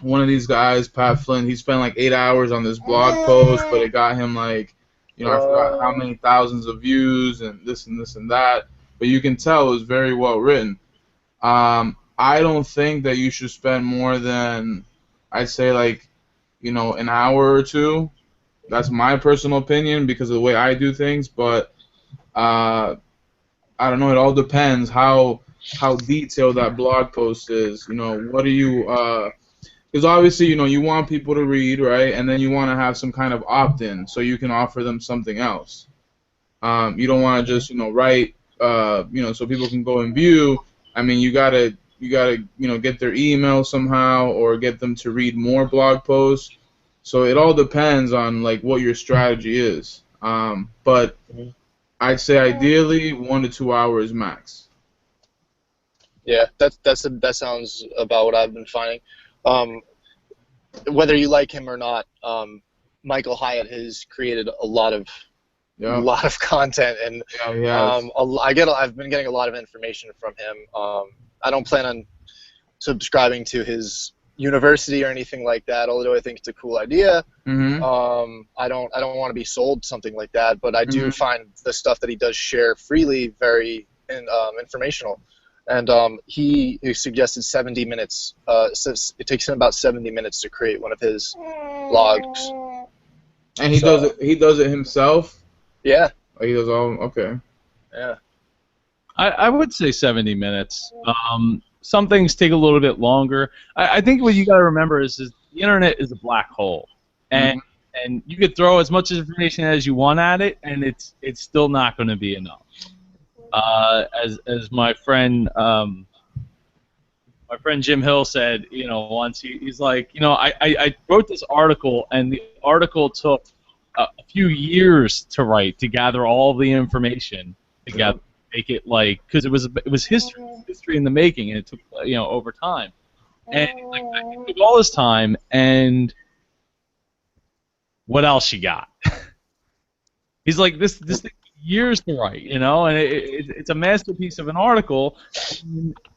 one of these guys, Pat Flynn, he spent like 8 hours on this blog post, but it got him like, I forgot how many thousands of views and this and that. But you can tell it was very well written. I don't think that you should spend more than, I'd say like, an hour or two. That's my personal opinion because of the way I do things. But I don't know. It all depends how detailed that blog post is. What are you? Because obviously, you want people to read, right? And then you want to have some kind of opt-in so you can offer them something else. You don't want to just, write, so people can go and view. I mean, you gotta, get their email somehow or get them to read more blog posts. So it all depends on like what your strategy is. But I'd say ideally 1 to 2 hours max. Yeah, that sounds about what I've been finding. Whether you like him or not, Michael Hyatt has created a lot of content, and Yeah, he has. I've been getting a lot of information from him. I don't plan on subscribing to his university or anything like that, although I think it's a cool idea. I don't want to be sold something like that, but I do find the stuff that he does share freely very informational. And he suggested 70 minutes. Says it takes him about 70 minutes to create one of his vlogs. And he does it. He does it himself. Yeah. Oh, he does all. Okay. Yeah. I would say 70 minutes. Some things take a little bit longer. I think what you got to remember is the internet is a black hole, and you could throw as much information as you want at it, and it's still not going to be enough. As my friend Jim Hill said, once he's like, I wrote this article, and the article took a few years to write, to gather all the information together, make it because it was history in the making, and it took over time, and it took all this time, and what else you got? He's like, this thing years to write, and it's a masterpiece of an article,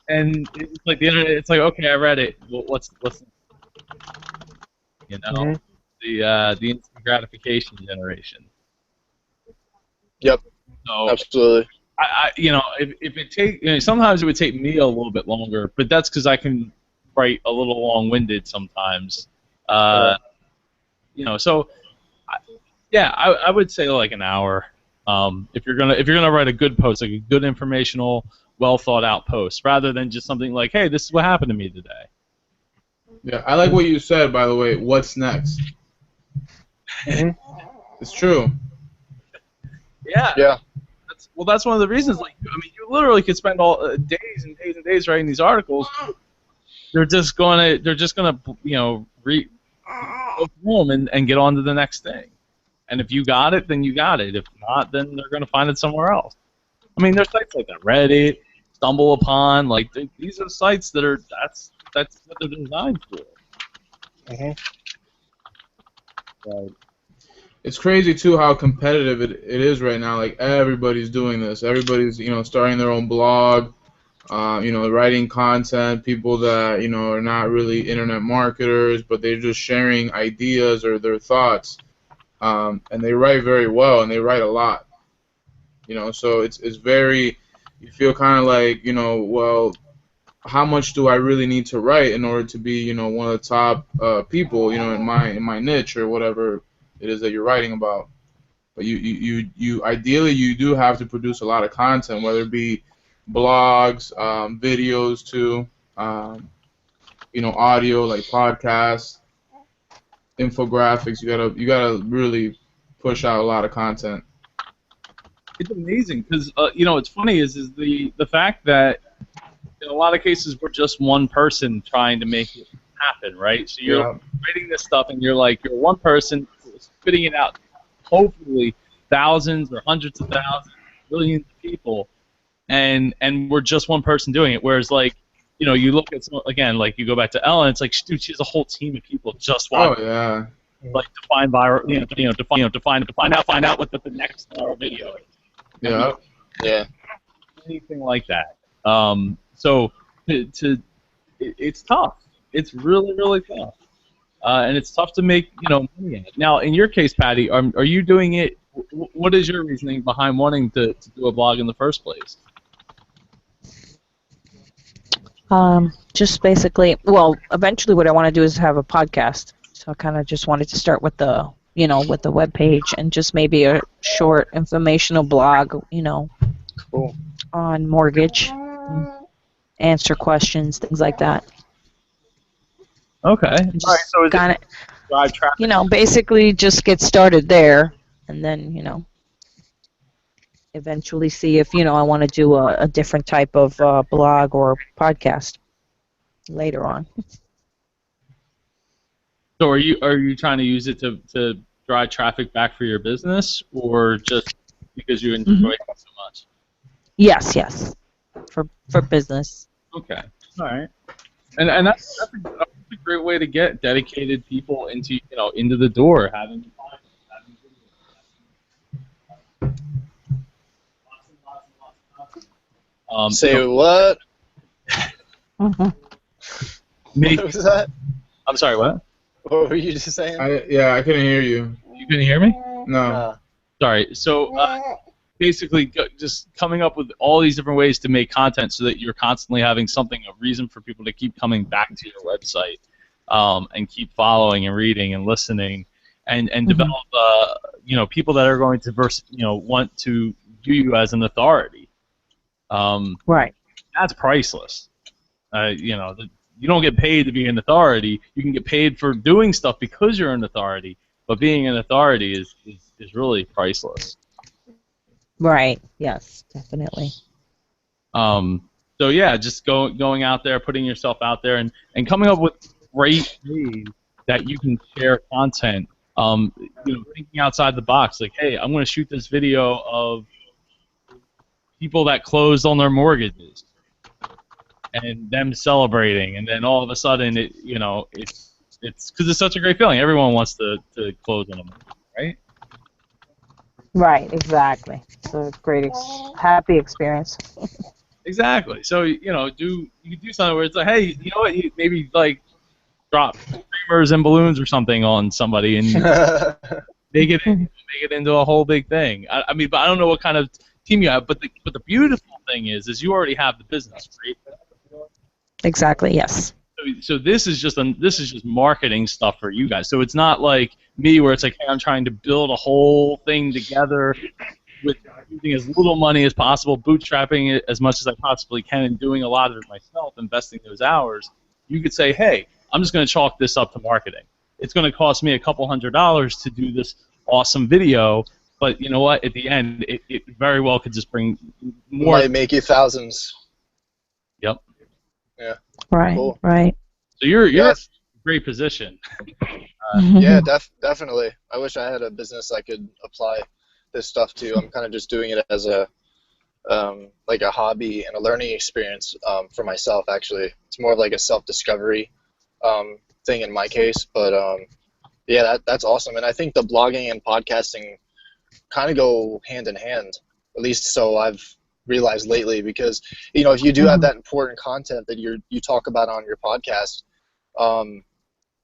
and it's like the internet. It's like, okay, I read it. What's the instant gratification generation? Yep. So absolutely. If it take, sometimes it would take me a little bit longer, but that's because I can write a little long-winded sometimes. So I would say like an hour. If you're gonna write a good post, like a good informational, well thought out post, rather than just something like, hey, this is what happened to me today. Yeah, I like what you said, by the way. What's next? It's true. Yeah. That's one of the reasons. You literally could spend all days and days and days writing these articles. They're just gonna go through them and get on to the next thing. And if you got it, then you got it. If not, then they're gonna find it somewhere else. There's sites like that, Reddit, Stumble Upon. These are sites that are that's what they're designed for. Right. It's crazy too how competitive it is right now. Like everybody's doing this. Everybody's starting their own blog, writing content. People that are not really internet marketers, but they're just sharing ideas or their thoughts, and they write very well and they write a lot. So it's very, you feel kind of like well, how much do I really need to write in order to be one of the top people in my niche or whatever it is that you're writing about. But you ideally you do have to produce a lot of content, whether it be blogs, videos too, audio like podcasts, infographics. You gotta really push out a lot of content. It's amazing because what's funny is the fact that in a lot of cases we're just one person trying to make it happen, right? So you're writing this stuff and you're one person spitting it out, hopefully thousands or hundreds of thousands, millions of people, and we're just one person doing it. Whereas you look at again, you go back to Ellen, it's like, dude, she has a whole team of people just watching. Oh yeah. To find viral, to find out what the next viral video is. Yeah. Yeah. Anything like that. So it's tough. It's really, really tough. And it's tough to make money at. Now, in your case, Patty, are you doing it? What is your reasoning behind wanting to do a blog in the first place? Just basically, well, eventually what I want to do is have a podcast. So I kind of just wanted to start with the web page and just maybe a short informational blog, Cool. on mortgage, answer questions, things like that. Okay. All right. So kind of, drive traffic. Basically just get started there, and then eventually see if I want to do a different type of blog or podcast later on. So are you trying to use it to drive traffic back for your business, or just because you enjoy it so much? Yes. For business. Okay. All right. And that's a great way to get dedicated people into into the door, having Say what? Mm-hmm. What was that? I'm sorry, what? What were you just saying? I couldn't hear you. You couldn't hear me? No. Sorry. So basically, just coming up with all these different ways to make content so that you're constantly having something, a reason for people to keep coming back to your website, and keep following and reading and listening, and develop people that are going to want to view you as an authority. Right. That's priceless. You don't get paid to be an authority. You can get paid for doing stuff because you're an authority, but being an authority is really priceless. Right. Yes, definitely. So yeah, just going out there, putting yourself out there, and coming up with great ways that you can share content. Thinking outside the box, like, hey, I'm going to shoot this video of people that closed on their mortgages and them celebrating, and then all of a sudden it's because it's such a great feeling. Everyone wants to close on them, right? Right, exactly. It's a great, happy experience. Exactly. So you can do something where it's like, hey, you know what? You maybe like drop streamers and balloons or something on somebody and make it into a whole big thing. I mean, but I don't know what kind of team you have. But the beautiful thing is you already have the business, right? Exactly. Yes. So this is just marketing stuff for you guys. So it's not like me where it's like, hey, I'm trying to build a whole thing together with using as little money as possible, bootstrapping it as much as I possibly can, and doing a lot of it myself, investing those hours. You could say, hey, I'm just going to chalk this up to marketing. It's going to cost me a couple $100s to do this awesome video, but you know what? At the end, it very well could just bring more. Might make you thousands. Yep. Yeah. Right. Cool. Right. So you're in a great position. Yeah, definitely. I wish I had a business I could apply this stuff to. I'm kind of just doing it as a like a hobby and a learning experience for myself. Actually, it's more of like a self-discovery thing in my case. But yeah, that's awesome. And I think the blogging and podcasting kind of go hand in hand. At least so I've realized lately, because if you do have that important content that you talk about on your podcast,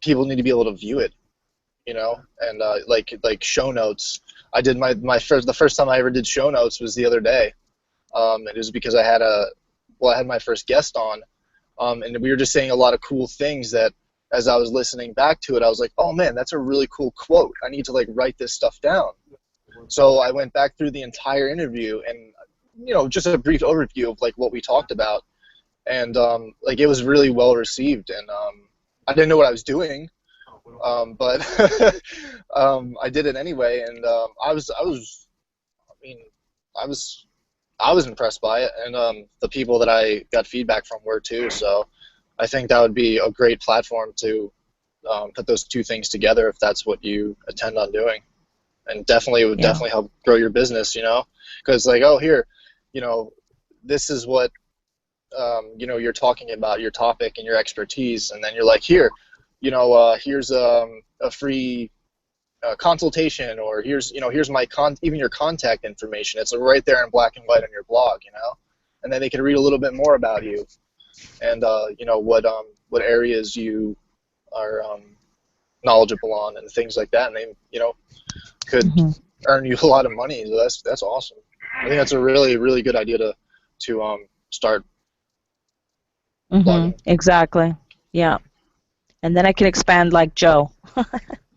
people need to be able to view it, and like show notes. I did the first time I ever did show notes was the other day. It was because I had my first guest on, and we were just saying a lot of cool things that as I was listening back to it, I was like, oh man, that's a really cool quote. I need to like write this stuff down. So I went back through the entire interview and just a brief overview of like what we talked about, and like it was really well received, and I didn't know what I was doing, but I did it anyway, and I was impressed by it, and the people that I got feedback from were too. So I think that would be a great platform to put those two things together if that's what you intend on doing, and definitely it would definitely help grow your business, because like, oh, here, this is what you're talking about, your topic and your expertise, and then you're like, here, here's a free consultation, or here's my even your contact information. It's right there in black and white on your blog, and then they can read a little bit more about you, and what areas you are knowledgeable on and things like that, and they could earn you a lot of money. So that's awesome. I think that's a really, really good idea to start blogging. Exactly. Yeah. And then I can expand like Joe.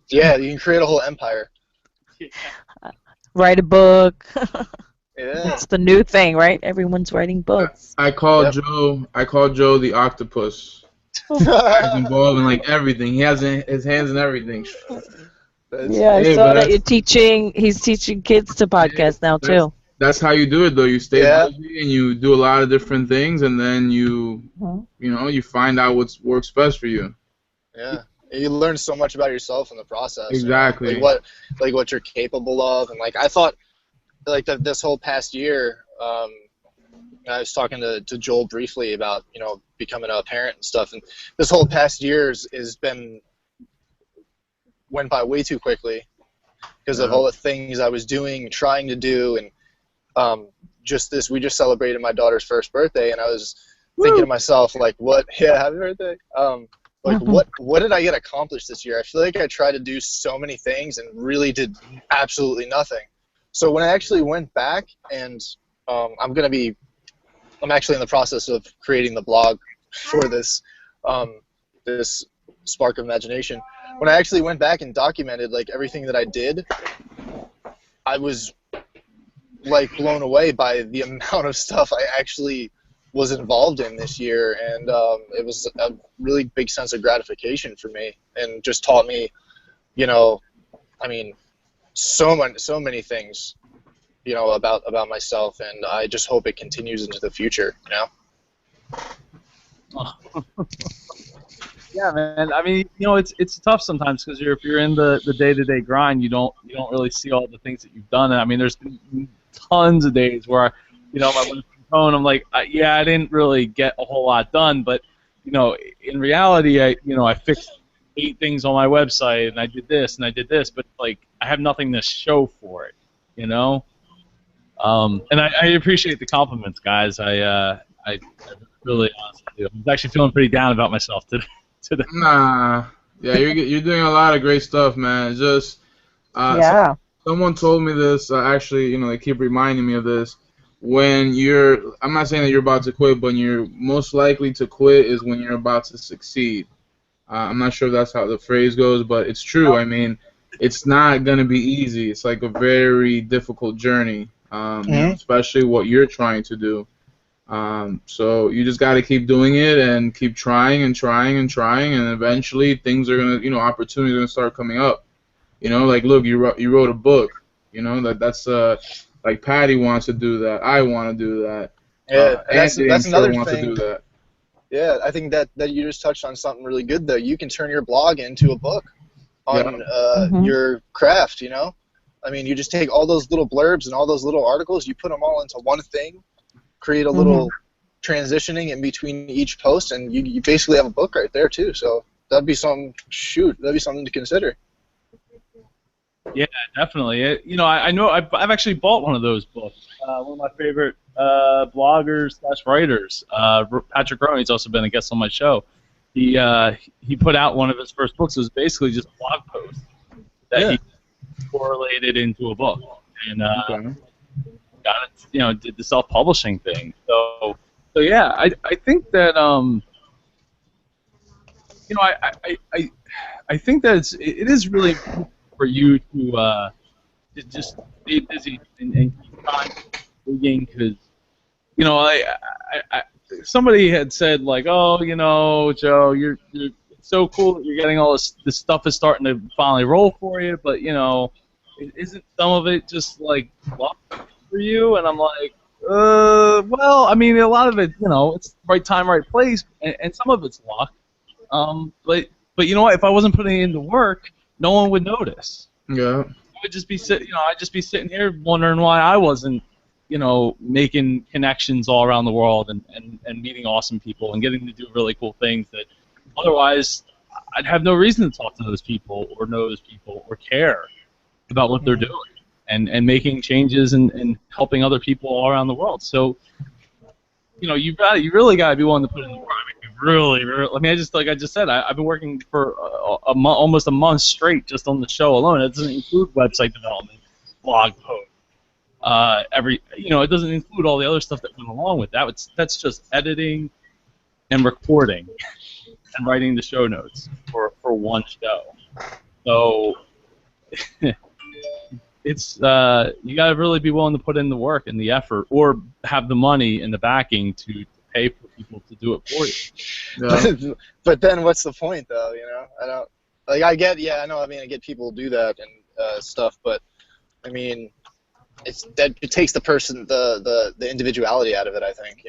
Yeah, you can create a whole empire. Write a book. Yeah. It's the new thing, right? Everyone's writing books. I call Joe the octopus. He's involved in like everything. He has his hands in everything. Yeah, I saw that he's teaching kids to podcast now too. That's how you do it, though. You stay busy and you do a lot of different things, and then you find out what works best for you. Yeah. You learn so much about yourself in the process. Exactly. You know? Like what you're capable of, and like I thought, like this whole past year, I was talking to Joel briefly about becoming a parent and stuff, and this whole past year has went by way too quickly because of all the things I was doing, trying to do, and we just celebrated my daughter's first birthday, and I was thinking to myself, like, what? Yeah, happy birthday. Like, what did I get accomplished this year? I feel like I tried to do so many things and really did absolutely nothing. So when I actually went back, and I'm actually in the process of creating the blog for this this spark of imagination. When I actually went back and documented like everything that I did, I was like blown away by the amount of stuff I actually was involved in this year, and it was a really big sense of gratification for me, and just taught me, I mean, so many things, about myself, and I just hope it continues into the future, Yeah, man. I mean, it's tough sometimes because if you're in the day-to-day grind, you don't really see all the things that you've done. And I mean, there's been tons of days where, my wife's phone, I'm like, I didn't really get a whole lot done, but in reality, I fixed 8 things on my website, and I did this and I did this, but like I have nothing to show for it, And I appreciate the compliments, guys. I really honestly do. I'm actually feeling pretty down about myself today. Nah, yeah, you're doing a lot of great stuff, man. It's just Yeah. someone told me this. Actually, they keep reminding me of this. When I'm not saying that you're about to quit, but you're most likely to quit is when you're about to succeed. I'm not sure if that's how the phrase goes, but it's true. I mean, it's not gonna be easy. It's like a very difficult journey, especially what you're trying to do. So you just got to keep doing it and keep trying and trying and trying, and eventually things are gonna, opportunities are gonna start coming up. Like look, you wrote a book. That's like Patty wants to do that. I want to do that. Yeah, that's another wants thing. to do that. Yeah, I think that you just touched on something really good though. You can turn your blog into a book on your craft. I mean, you just take all those little blurbs and all those little articles, you put them all into one thing, create a little transitioning in between each post, and you basically have a book right there too. So that'd be something to consider. Yeah, definitely. I know I've actually bought one of those books. One of my favorite bloggers/writers, Patrick Rowan. He's also been a guest on my show. He put out one of his first books. It was basically just a blog post that he correlated into a book, and got it. Did the self-publishing thing. So yeah, I think that I think that it is really important for you to just stay busy and keep trying, digging, because somebody had said like, oh, Joe, you're it's so cool that you're getting all this stuff is starting to finally roll for you, but isn't some of it just like luck for you? And I'm like, well, I mean, a lot of it, it's right time, right place, and some of it's luck. But you know what? If I wasn't putting in the work, no one would notice. Yeah. I would just be I'd just be sitting here wondering why I wasn't, making connections all around the world and meeting awesome people and getting to do really cool things that otherwise I'd have no reason to talk to those people or know those people or care about what they're doing and making changes and helping other people all around the world. So, you really got to be willing to put in the work. I mean, really. I mean, like I just said, I've been working for almost a month straight just on the show alone. It doesn't include website development, blog posts. It doesn't include all the other stuff that went along with that. That's just editing and recording and writing the show notes for one show. So it's you got to really be willing to put in the work and the effort, or have the money and the backing to pay for people to do it for you. Yeah. But then what's the point, though? I don't like. I get people do that and stuff, but I mean, it takes the person, the individuality out of it. I think.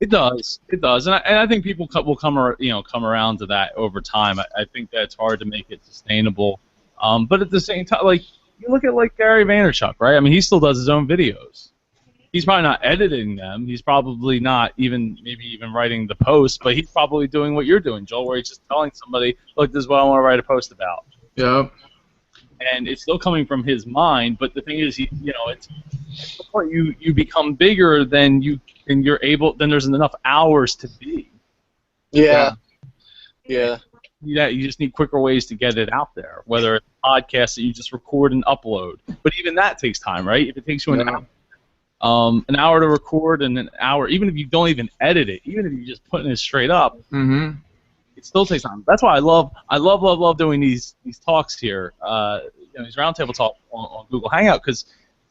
It does, and I think people will come around to that over time. I think that it's hard to make it sustainable, but at the same time, like you look at like Gary Vaynerchuk, right? I mean, he still does his own videos. He's probably not editing them. He's probably not maybe even writing the post, but he's probably doing what you're doing, Joel, where he's just telling somebody, look, this is what I want to write a post about. Yep. And it's still coming from his mind, but the thing is, it's the point you become bigger than you're able. Then there's enough hours to be. Yeah. You just need quicker ways to get it out there. Whether it's podcasts that you just record and upload, but even that takes time, right? If it takes you an hour to record and an hour, even if you don't even edit it, even if you're just putting it straight up. Mm-hmm. It still takes time. That's why I love doing these talks here, these roundtable talks on Google Hangout, because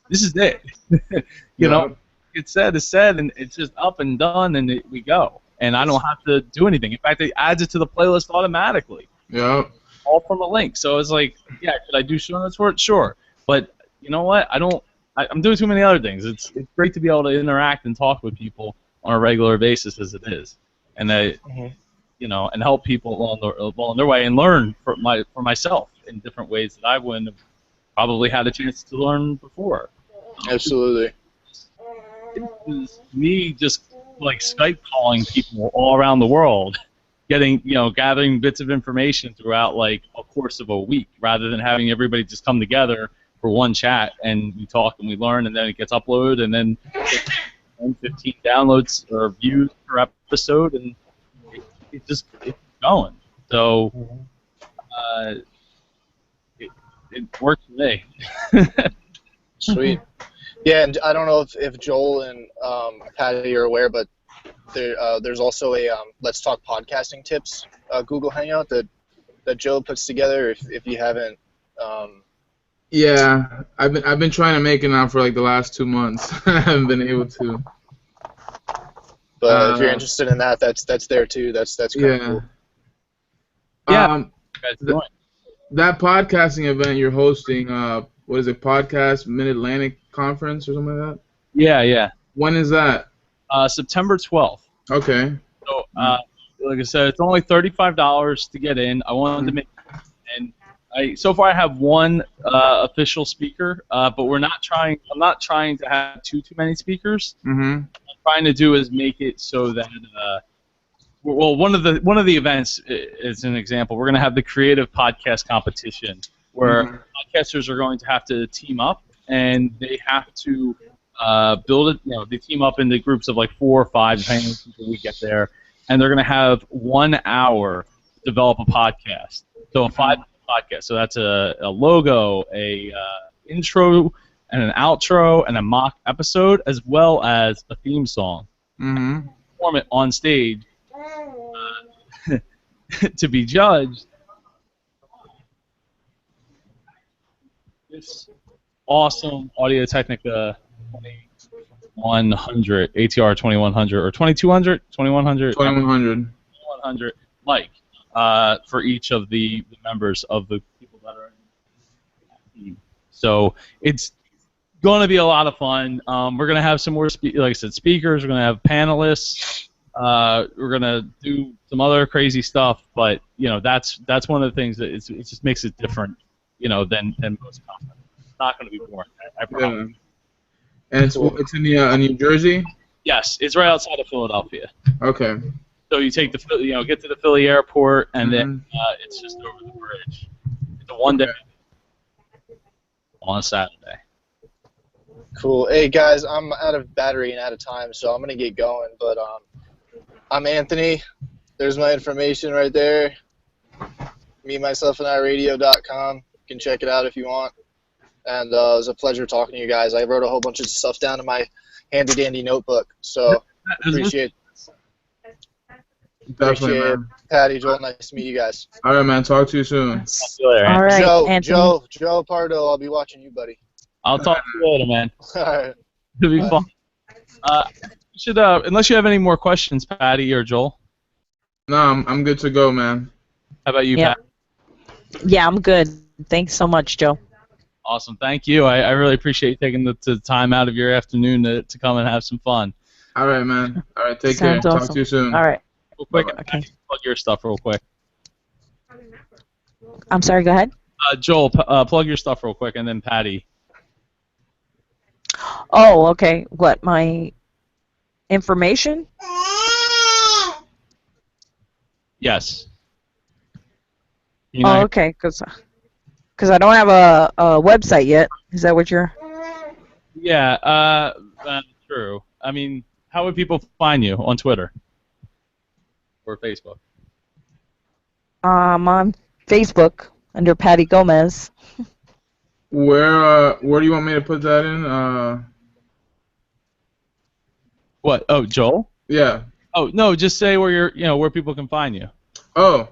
this is it. you know, it's said is said, and it's just up and done, and we go. And I don't have to do anything. In fact, it adds it to the playlist automatically. Yeah. All from a link. So it's like, yeah, could I do show notes for it? Sure. But you know what? I'm doing too many other things. It's great to be able to interact and talk with people on a regular basis as it is, and and help people along their way and learn for myself in different ways that I wouldn't have probably had a chance to learn before. Absolutely. It was me just like Skype calling people all around the world, gathering bits of information throughout like a course of a week, rather than having everybody just come together for one chat and we talk and we learn, and then it gets uploaded, and then 15 downloads or views per episode, and it's going. So it works for me. Sweet. Yeah, and I don't know if Joel and Patty are aware, but there's also a Let's Talk Podcasting Tips Google Hangout that Joe puts together. If you haven't. Yeah, I've been trying to make it now for like the last 2 months. I haven't been able to. But if you're interested in that, that's there too. That's kind of cool. Yeah. That podcasting event you're hosting, what is it? Podcast Mid-Atlantic Conference or something like that? Yeah. When is that? September 12th. Okay. So, like I said, it's only $35 to get in. I wanted to make, and so far I have one official speaker, but I'm not trying to have too many speakers. Mm-hmm. What I'm trying to do is make it so that one of the events is an example. We're going to have the creative podcast competition where podcasters are going to have to team up, and they have to build it. They team up into groups of like 4 or 5, depending on the people we get there, and they're going to have 1 hour to develop a podcast. So a 5-minute podcast. So that's a logo, a intro, and an outro, and a mock episode, as well as a theme song. Mm-hmm. Perform it on stage to be judged. This awesome Audio-Technica 2100, ATR 2100, or 2200, 2100? 2100 mic for each of the members of the people that are in the team. So it's going to be a lot of fun. We're going to have some more, like I said, speakers. We're going to have panelists. We're going to do some other crazy stuff, but that's one of the things that it just makes it different, than most conferences. It's not going to be boring. I promise. And it's in New Jersey? Yes, it's right outside of Philadelphia. Okay. So you take the get to the Philly airport, and then it's just over the bridge. It's a one-day on a Saturday. Cool. Hey guys, I'm out of battery and out of time, so I'm gonna get going. But I'm Anthony. There's my information right there. MeMyselfAndIRadio.com. You can check it out if you want. And it was a pleasure talking to you guys. I wrote a whole bunch of stuff down in my handy-dandy notebook, so appreciate it. Patty, Joel, nice to meet you guys. All right, man. Talk to you soon. All right, Joe Pardo, I'll be watching you, buddy. I'll talk to you later, man. All right. It'll be fun. Unless you have any more questions, Patty or Joel. No, I'm good to go, man. How about you, Pat? Yeah, I'm good. Thanks so much, Joe. Awesome. Thank you. I really appreciate you taking the time out of your afternoon to come and have some fun. All right, man. All right, take Sounds care. awesome. Talk to you soon. All right. Real quick, Bye-bye. Okay. plug your stuff real quick. I'm sorry. Go ahead. Joel, plug your stuff real quick, and then Patty. Oh, okay. What, my information? Yes. Oh, okay. Because I don't have a website yet. Is that what you're? Yeah. True. I mean, how would people find you on Twitter or Facebook? On Facebook under Patty Gomez. Where do you want me to put that in? What? Oh, Joel. Yeah. Oh no, just say where where people can find you. Oh,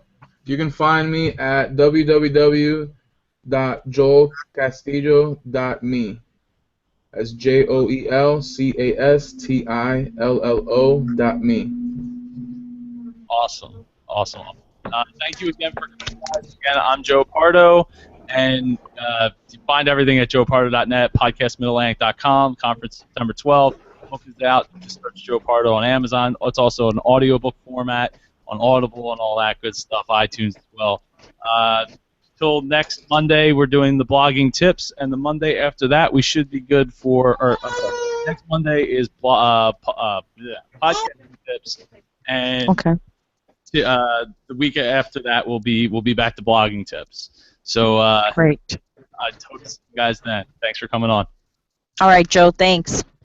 you can find me at www.joelcastillo.me. That's JOELCASTILLO.me. Awesome. Thank you again for coming, guys. Again, I'm Joe Pardo, and you find everything at joepardo.net, podcastmidatlantic.com. Conference September 12th. Book is out. Just search Joe Pardo on Amazon. It's also an audiobook format on Audible and all that good stuff, iTunes as well. Till next Monday, we're doing the blogging tips, and the Monday after that, we should be good for. Next Monday is podcasting tips, and Okay. the week after that, we'll be back to blogging tips. So Great. I hope to see you guys then. Thanks for coming on. All right, Joe. Thanks.